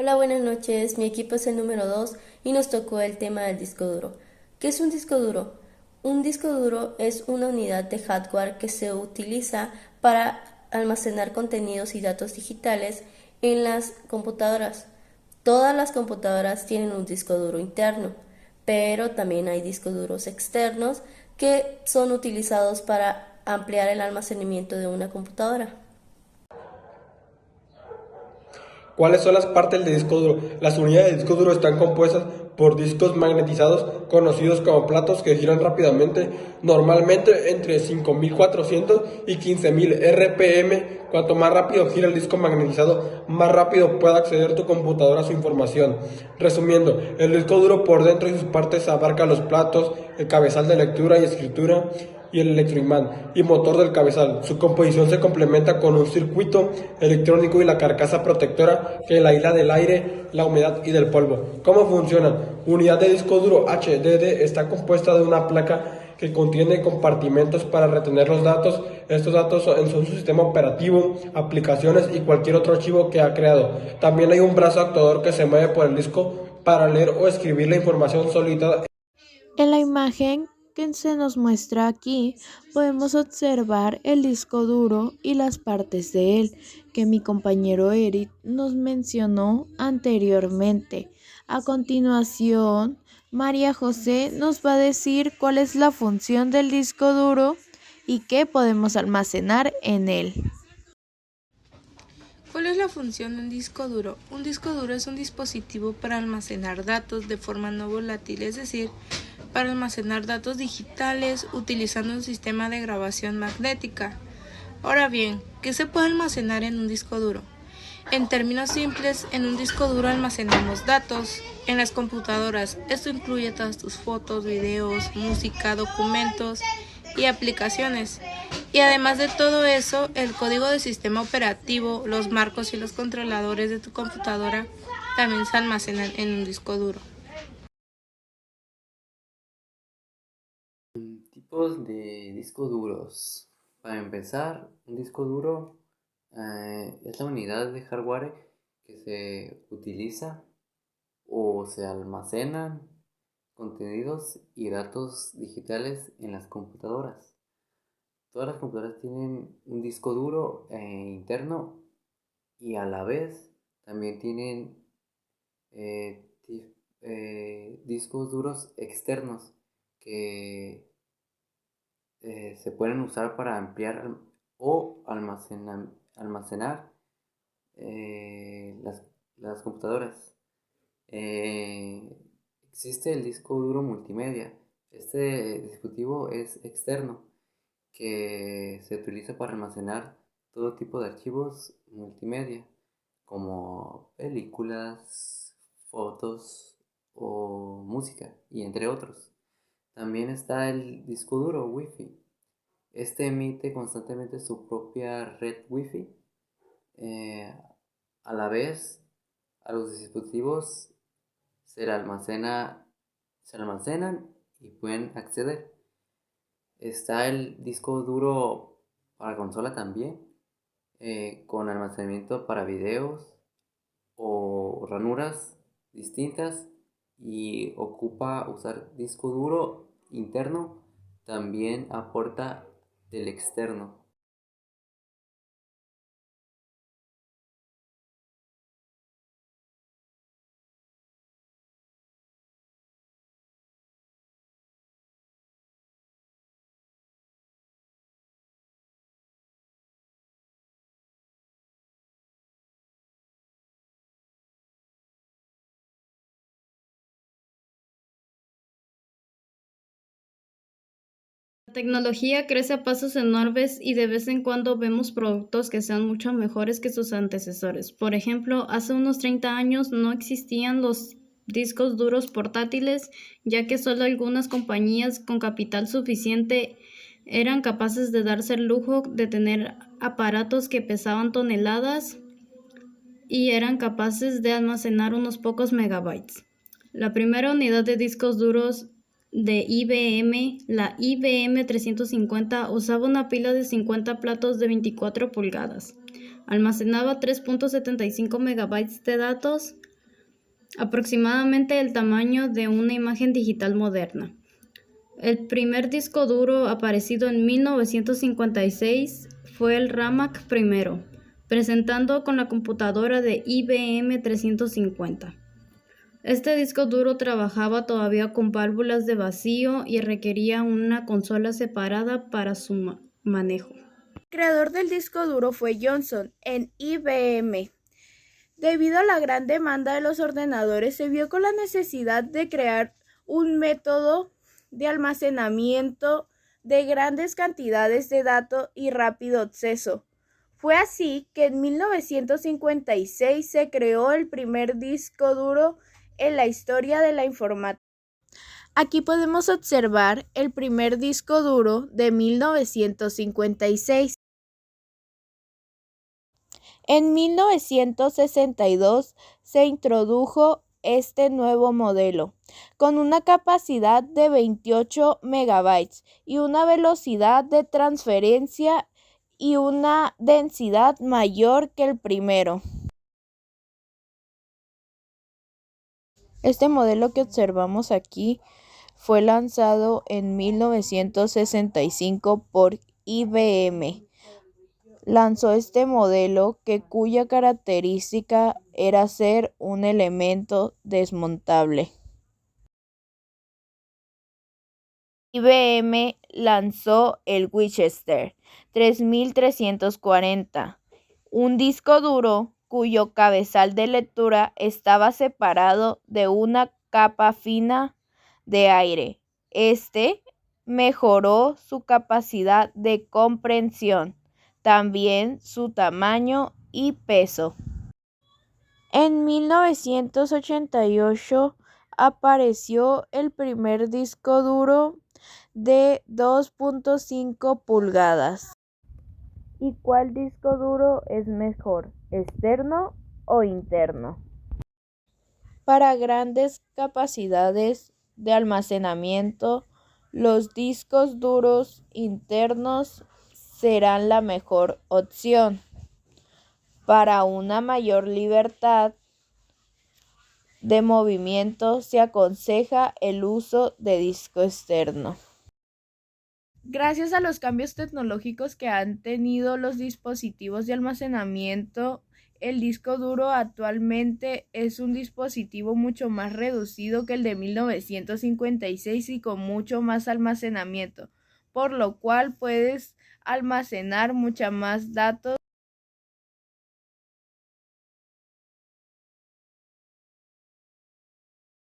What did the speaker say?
Hola, buenas noches. Mi equipo es el número 2 y nos tocó el tema del disco duro. ¿Qué es un disco duro? Un disco duro es una unidad de hardware que se utiliza para almacenar contenidos y datos digitales en las computadoras. Todas las computadoras tienen un disco duro interno, pero también hay discos duros externos que son utilizados para ampliar el almacenamiento de una computadora. ¿Cuáles son las partes del disco duro? Las unidades de disco duro están compuestas por discos magnetizados conocidos como platos que giran rápidamente, normalmente entre 5400 y 15000 RPM. Cuanto más rápido gira el disco magnetizado, más rápido puede acceder tu computadora a su información. Resumiendo, el disco duro por dentro y sus partes abarca los platos, el cabezal de lectura y escritura y el electroimán y motor del cabezal. Su composición se complementa con un circuito electrónico y la carcasa protectora que la aísla del aire, la humedad y del polvo. ¿Cómo funcionan? Unidad de disco duro HDD está compuesta de una placa que contiene compartimentos para retener los datos. Estos datos son su sistema operativo, aplicaciones y cualquier otro archivo que ha creado. También hay un brazo actuador que se mueve por el disco para leer o escribir la información solicitada. En la imagen que se nos muestra aquí podemos observar el disco duro y las partes de él que mi compañero Eric nos mencionó anteriormente. A continuación, María José nos va a decir cuál es la función del disco duro y qué podemos almacenar en él. ¿Cuál es la función de un disco duro? Un disco duro es un dispositivo para almacenar datos de forma no volátil, es decir, para almacenar datos digitales utilizando un sistema de grabación magnética. Ahora bien, ¿qué se puede almacenar en un disco duro? En términos simples, en un disco duro almacenamos datos. En las computadoras, esto incluye todas tus fotos, videos, música, documentos y aplicaciones. Y además de todo eso, el código del sistema operativo, los marcos y los controladores de tu computadora también se almacenan en un disco duro. Tipos de discos duros. Para empezar, un disco duro es la unidad de hardware que se utiliza o se almacenan contenidos y datos digitales en las computadoras. Todas las computadoras tienen un disco duro interno y a la vez también tienen discos duros externos que se pueden usar para ampliar o almacenar las computadoras. Eh, Existe el disco duro multimedia. Este dispositivo es externo que se utiliza para almacenar todo tipo de archivos multimedia como películas, fotos o música y entre otros. También está el disco duro Wi-Fi. Este emite constantemente su propia red Wi-Fi. Eh, a la vez, a los dispositivos se almacenan y pueden acceder. Está el disco duro para consola también, con almacenamiento para videos o ranuras distintas y ocupa usar disco duro interno, también aporta del externo. La tecnología crece a pasos enormes y de vez en cuando vemos productos que sean mucho mejores que sus antecesores. Por ejemplo, hace unos 30 años no existían los discos duros portátiles, ya que solo algunas compañías con capital suficiente eran capaces de darse el lujo de tener aparatos que pesaban toneladas y eran capaces de almacenar unos pocos megabytes. La primera unidad de discos duros de IBM, la IBM 350, usaba una pila de 50 platos de 24 pulgadas. Almacenaba 3.75 megabytes de datos aproximadamente el tamaño de una imagen digital moderna. El primer disco duro aparecido en 1956 fue el RAMAC I, presentando con la computadora de IBM 350. Este disco duro trabajaba todavía con válvulas de vacío y requería una consola separada para su manejo. El creador del disco duro fue Johnson en IBM. Debido a la gran demanda de los ordenadores, se vio con la necesidad de crear un método de almacenamiento de grandes cantidades de datos y rápido acceso. Fue así que en 1956 se creó el primer disco duro en la historia de la informática. Aquí podemos observar el primer disco duro de 1956. En 1962 se introdujo este nuevo modelo, con una capacidad de 28 megabytes y una velocidad de transferencia y una densidad mayor que el primero. Este modelo que observamos aquí fue lanzado en 1965 por IBM. Lanzó este modelo cuya característica era ser un elemento desmontable. IBM lanzó el Winchester 3340, un disco duro cuyo cabezal de lectura estaba separado de una capa fina de aire. Este mejoró su capacidad de comprensión, también su tamaño y peso. En 1988 apareció el primer disco duro de 2.5 pulgadas. ¿Y cuál disco duro es mejor, externo o interno? Para grandes capacidades de almacenamiento, los discos duros internos serán la mejor opción. Para una mayor libertad de movimiento se aconseja el uso de disco externo. Gracias a los cambios tecnológicos que han tenido los dispositivos de almacenamiento, el disco duro actualmente es un dispositivo mucho más reducido que el de 1956 y con mucho más almacenamiento, por lo cual puedes almacenar mucha más datos